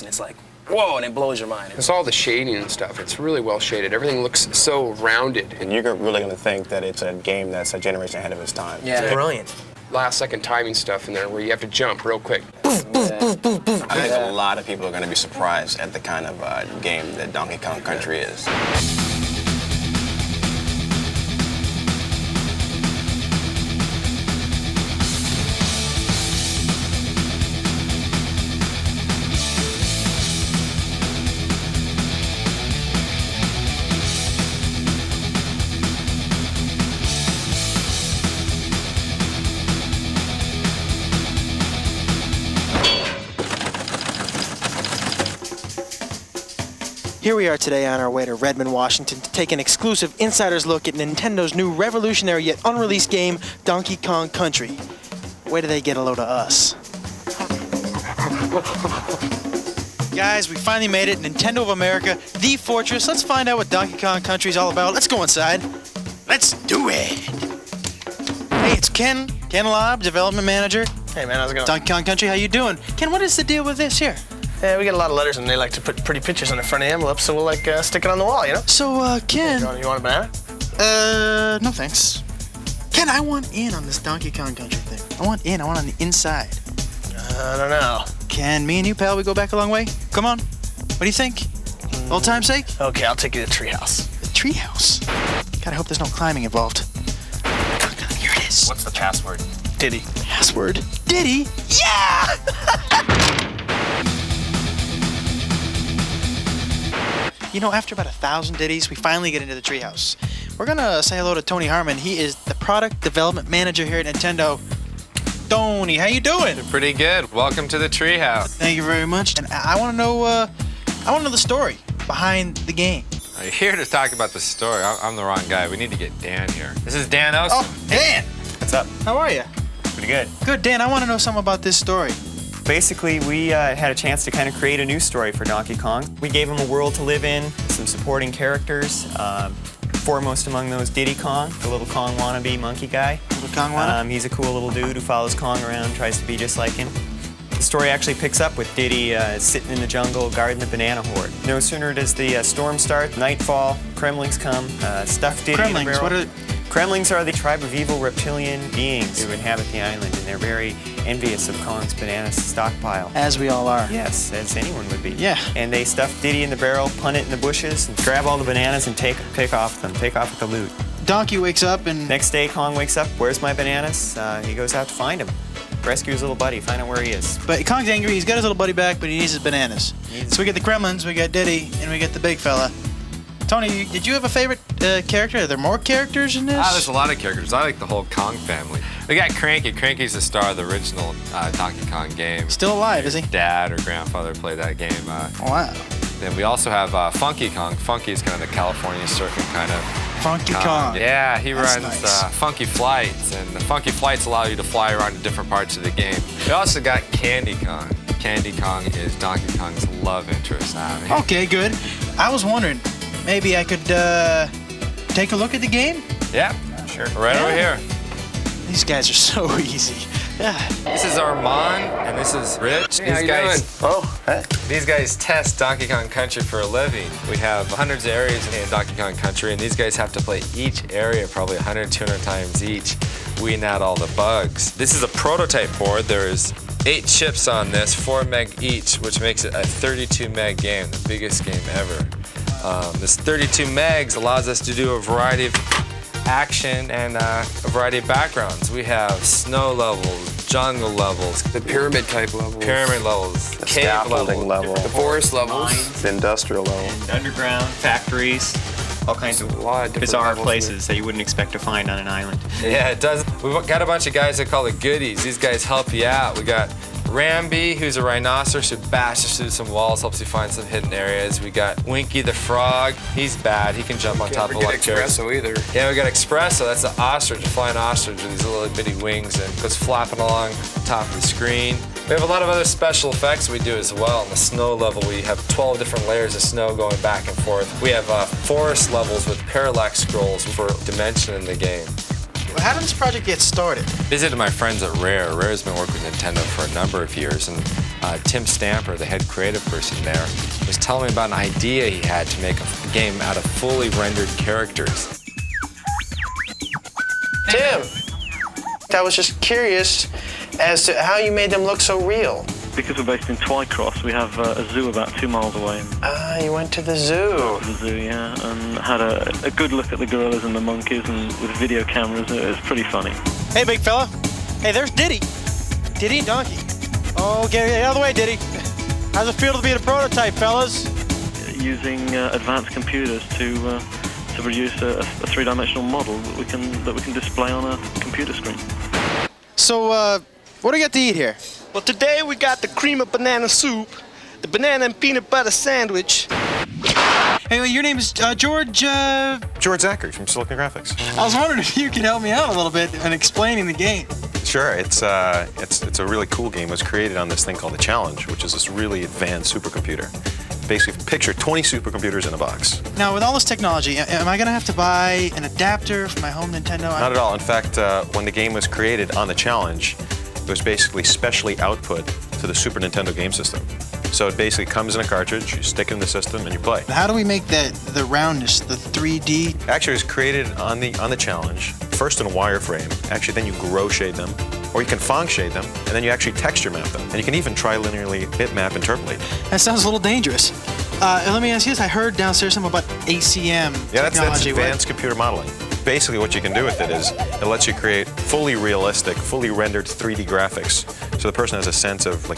and it's like, whoa, and it blows your mind. It's all the shading and stuff. It's really well shaded. Everything looks so rounded. And you're really going to think that it's a game that's a generation ahead of its time. Yeah. It's brilliant. Last-second timing stuff in there where you have to jump real quick. I think a lot of people are going to be surprised at the kind of game that Donkey Kong Country is. Here we are today on our way to Redmond, Washington to take an exclusive insider's look at Nintendo's new revolutionary yet unreleased game, Donkey Kong Country. Where do they get a load of us? Guys, we finally made it. Nintendo of America, the fortress. Let's find out what Donkey Kong Country is all about. Let's go inside. Let's do it. Hey, it's Ken Lobb, development manager. Hey man, how's it going? Donkey Kong Country, how you doing? Ken, what is the deal with this here? Yeah, we get a lot of letters and they like to put pretty pictures on the front of the envelopes, so we'll stick it on the wall, you know? So, Ken... You want a banana? No thanks. Ken, I want in on this Donkey Kong Country thing. I want on the inside. I don't know. Ken, me and you, pal, we go back a long way? Come on. What do you think? Old time's sake? Okay, I'll take you to the treehouse. The treehouse? God, I hope there's no climbing involved. Here it is. What's the password? Diddy. Password? Diddy? Yeah! You know, after about 1,000 ditties, we finally get into the treehouse. We're gonna say hello to Tony Harmon. He is the product development manager here at Nintendo. Tony, how you doing? Pretty good. Welcome to the treehouse. Thank you very much. And I want to know, the story behind the game. Are you here to talk about the story? I'm the wrong guy. We need to get Dan here. This is Dan Osen. Oh, Dan! What's up? How are you? Pretty good. Good, Dan. I want to know something about this story. Basically, we had a chance to kind of create a new story for Donkey Kong. We gave him a world to live in, some supporting characters, foremost among those Diddy Kong, the little Kong wannabe monkey guy. Little Kong wannabe? He's a cool little dude who follows Kong around, tries to be just like him. The story actually picks up with Diddy sitting in the jungle guarding the banana horde. No sooner does the storm start, nightfall, Kremlings come, stuff Diddy in the barrel. What are... Kremlings are the tribe of evil reptilian beings who inhabit the island, and they're very envious of Kong's banana stockpile. As we all are. Yes, as anyone would be. Yeah. And they stuff Diddy in the barrel, punt it in the bushes, and grab all the bananas and take off with the loot. Donkey wakes up and... Next day, Kong wakes up, where's my bananas? He goes out to find him. Rescue his little buddy, find out where he is. But Kong's angry, he's got his little buddy back, but he needs his bananas. So we get the Kremlins, we got Diddy, and we get the big fella. Tony, did you have a favorite character? Are there more characters in this? There's a lot of characters. I like the whole Kong family. We got Cranky. Cranky's the star of the original Donkey Kong game. Still alive, is he? Dad or grandfather played that game. Wow. Then we also have Funky Kong. Funky's kind of the California circuit kind of Funky Kong. Yeah, he That's runs nice. Funky Flights, and the Funky Flights allow you to fly around to different parts of the game. We also got Candy Kong. Candy Kong is Donkey Kong's love interest. Okay, good. I was wondering, maybe I could take a look at the game? Yeah, sure. Right over here. These guys are so easy. Yeah. This is Armand, and this is Rich. Hey, how you doing? Oh, hey. These guys test Donkey Kong Country for a living. We have hundreds of areas in Donkey Kong Country, and these guys have to play each area probably 100, 200 times each, weeding out all the bugs. This is a prototype board. There's 8 chips on this, 4 meg each, which makes it a 32 meg game, the biggest game ever. This 32 megs allows us to do a variety of action and a variety of backgrounds. We have snow levels, jungle levels, The pyramid type levels. pyramid levels, The cave scaffolding levels, level. The forest levels. The industrial level. And underground, factories, all kinds of A lot of different bizarre levels in places that you wouldn't expect to find on an island. Yeah, it does. We've got a bunch of guys that call it goodies. These guys help you out. We got Ramby, who's a rhinoceros who bashes through some walls, helps you find some hidden areas. We got Winky the frog. He's bad. He can jump on top of Can't like forget Espresso either. Yeah, we got Espresso. That's an ostrich, a flying ostrich with these little bitty wings and goes flapping along the top of the screen. We have a lot of other special effects we do as well. On the snow level, we have 12 different layers of snow going back and forth. We have forest levels with parallax scrolls for dimension in the game. How did this project get started? Visited my friends at Rare. Rare's been working with Nintendo for a number of years, and Tim Stamper, the head creative person there, was telling me about an idea he had to make a game out of fully rendered characters. Tim, I was just curious as to how you made them look so real. Because we're based in Twycross, we have a zoo about 2 miles away. Ah, you went to the zoo. The zoo, yeah, and had a good look at the gorillas and the monkeys, and with video cameras, it was pretty funny. Hey, big fella. Hey, there's Diddy. Diddy and Donkey. Oh, get out of the way, Diddy. How's it feel to be the prototype, fellas? Using advanced computers to produce a three-dimensional model that we can display on a computer screen. So, what do we got to eat here? Well, today we got the cream of banana soup, the banana and peanut butter sandwich. Hey, your name is George. George Zachary from Silicon Graphics. I was wondering if you could help me out a little bit in explaining the game. Sure, it's a really cool game. It was created on this thing called the Challenge, which is this really advanced supercomputer. Basically, picture 20 supercomputers in a box. Now, with all this technology, am I going to have to buy an adapter for my home Nintendo? Not at all. In fact, when the game was created on the Challenge, it was basically specially output to the Super Nintendo game system. So it basically comes in a cartridge, you stick it in the system, and you play. How do we make the roundness, the 3D? Actually, it was created on the Challenge, first in a wireframe. Actually, then you grow shade them, or you can Phong shade them, and then you actually texture map them. And you can even trilinearly bitmap interpolate. That sounds a little dangerous. And let me ask you this. I heard downstairs something about ACM Yeah, that's technology. advanced computer modeling. Basically, what you can do with it is it lets you create fully realistic, fully rendered 3D graphics, so the person has a sense of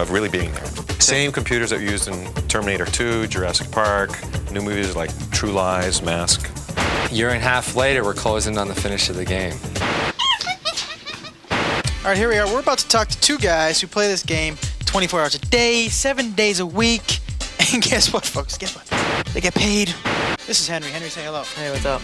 really being there. Same computers that were used in Terminator 2, Jurassic Park, new movies like True Lies, Mask. A year and a half later, we're closing on the finish of the game. All right, here we are. We're about to talk to two guys who play this game 24 hours a day, 7 days a week. And guess what, folks? Guess what? They get paid. This is Henry. Henry, say hello. Hey, what's up?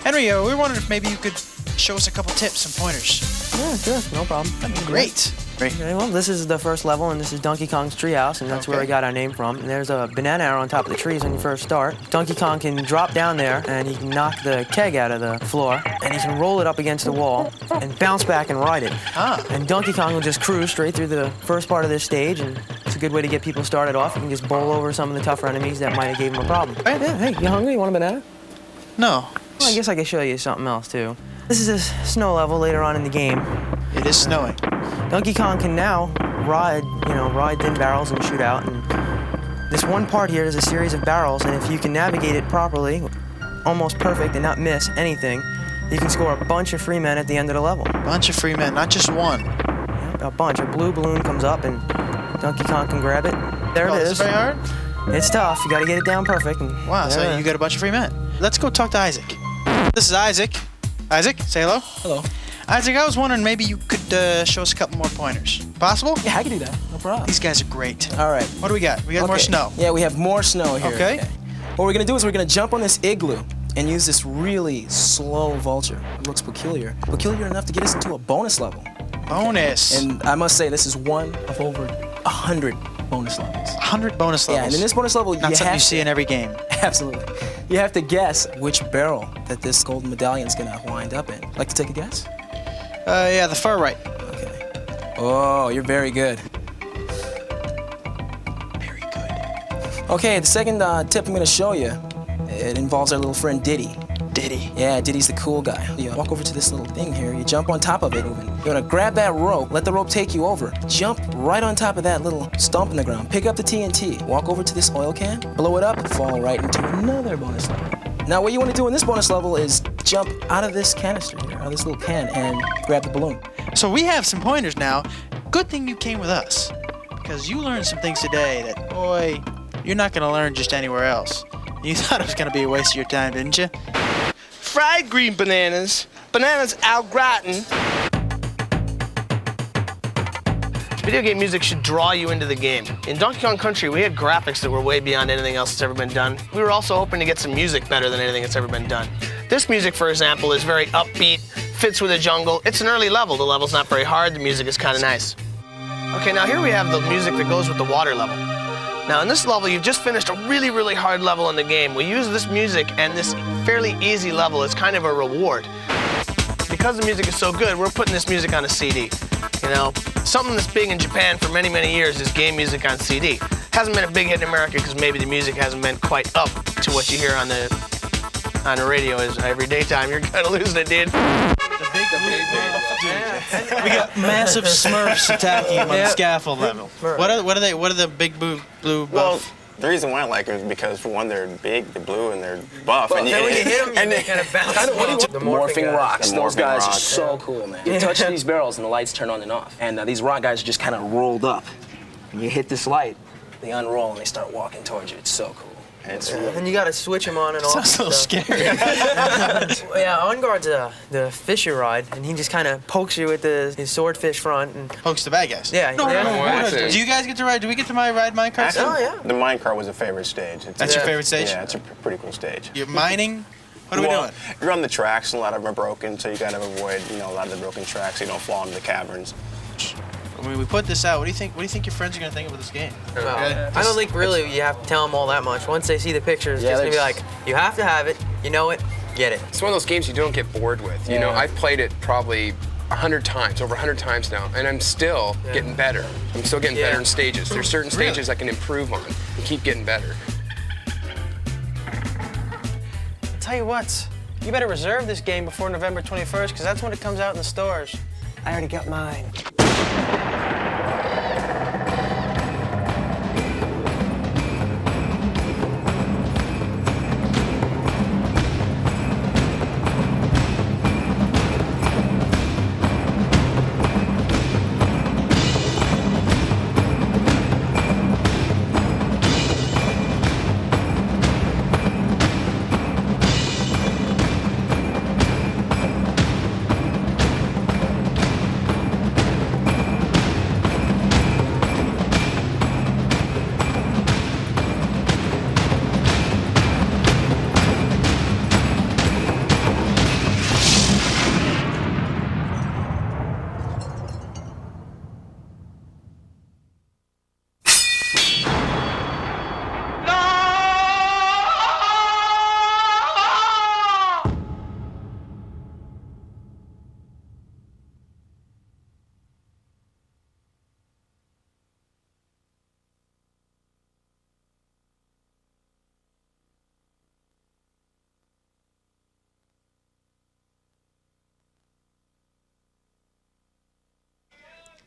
Henry, we were wondering if maybe you could show us a couple tips, some pointers. Yeah, sure, no problem. That'd be great. Okay, well, this is the first level, and this is Donkey Kong's treehouse, and that's where we got our name from. And there's a banana arrow on top of the trees when you first start. Donkey Kong can drop down there, and he can knock the keg out of the floor, and he can roll it up against the wall and bounce back and ride it. And Donkey Kong will just cruise straight through the first part of this stage, and it's a good way to get people started off. You can just bowl over some of the tougher enemies that might have gave him a problem. Yeah, hey, you hungry? You want a banana? No. Well, I guess I could show you something else, too. This is a snow level later on in the game. It is snowing. Donkey Kong can now ride thin barrels and shoot out. And this one part here is a series of barrels, and if you can navigate it properly, almost perfect, and not miss anything, you can score a bunch of free men at the end of the level. Bunch of free men, not just one. Yeah, a bunch. A blue balloon comes up, and Donkey Kong can grab it. There it is. Is it very hard? It's tough. You got to get it down perfect. And Wow, so you got a bunch of free men. Let's go talk to Isaac. This is Isaac. Isaac, say hello. Hello. Isaac, I was wondering maybe you could show us a couple more pointers. Possible? Yeah, I can do that. No problem. These guys are great. All right. What do we got? We got more snow. Yeah, we have more snow here. Okay. What we're gonna do is we're gonna jump on this igloo and use this really slow vulture. It looks peculiar. Peculiar enough to get us into a bonus level. Bonus. And I must say, this is one of over 100 bonus levels. 100 bonus levels. Yeah, and in this bonus level, Not something you see in every game. Absolutely. You have to guess which barrel that this golden medallion is gonna wind up in. Like to take a guess? Yeah, the far right. Okay. Oh, you're very good. Very good. Okay, the second tip I'm gonna show you, it involves our little friend Diddy. Diddy. Yeah, Diddy's the cool guy. You walk over to this little thing here, you jump on top of it, you're gonna grab that rope, let the rope take you over, jump right on top of that little stump in the ground, pick up the TNT, walk over to this oil can, blow it up, fall right into another bonus level. Now what you wanna do in this bonus level is jump out of this canister here, out of this little can, and grab the balloon. So we have some pointers now. Good thing you came with us, because you learned some things today that, boy, you're not gonna learn just anywhere else. You thought it was gonna be a waste of your time, didn't you? Fried green bananas, bananas au gratin. Video game music should draw you into the game. In Donkey Kong Country, we had graphics that were way beyond anything else that's ever been done. We were also hoping to get some music better than anything that's ever been done. This music, for example, is very upbeat, fits with the jungle. It's an early level. The level's not very hard. The music is kind of nice. Okay, now here we have the music that goes with the water level. Now in this level, you've just finished a really, really hard level in the game. We use this music and this fairly easy level as kind of a reward. because the music is so good, we're putting this music on a CD. You know, something that's big in Japan for many, many years is game music on CD. Hasn't been a big hit in America because maybe the music hasn't been quite up to what you hear on the radio is every daytime. You're kind of losing it, dude. We got massive Smurfs attacking him on the scaffold level. What are the big blue Well, buff? the reason why I like them is because, for one, they're big, they're blue, and they're buff. Well, then when you hit them, they kind of bounce. The morphing rocks. The Those morphing guys are rocks. so cool, man. You touch these barrels and the lights turn on and off. And these rock guys are just kind of rolled up. And you hit this light, they unroll and they start walking towards you. It's so cool. It's really, And you gotta switch them on and off. Sounds a little scary. Yeah, On Guard's the fisher ride, and he just kind of pokes you with his swordfish front. And Pokes the bad guys. yeah, Do you guys get to ride? Do we get to ride minecart? actually, Oh, yeah. the minecart was a favorite stage. That's your favorite stage? Yeah, it's a pretty cool stage. You're mining? What are we Well, doing? You're on the tracks, and a lot of them are broken, so you gotta avoid, a lot of the broken tracks so you don't fall into the caverns. When we put this out, what do you think your friends are gonna think about this game? I don't think really you have to tell them all that much. Once they see the pictures, Yeah, it's just gonna be there's- like, you have to have it, you know it, get it. It's one of those games you don't get bored with. You know, I've played it probably 100 times, over 100 times now, and I'm still getting better. I'm still getting better in stages. There's certain stages I can improve on and keep getting better. Tell you what, you better reserve this game before November 21st, because that's when it comes out in the stores. I already got mine.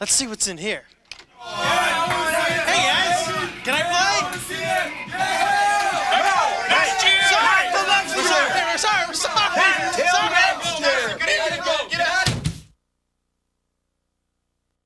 Let's see what's in here.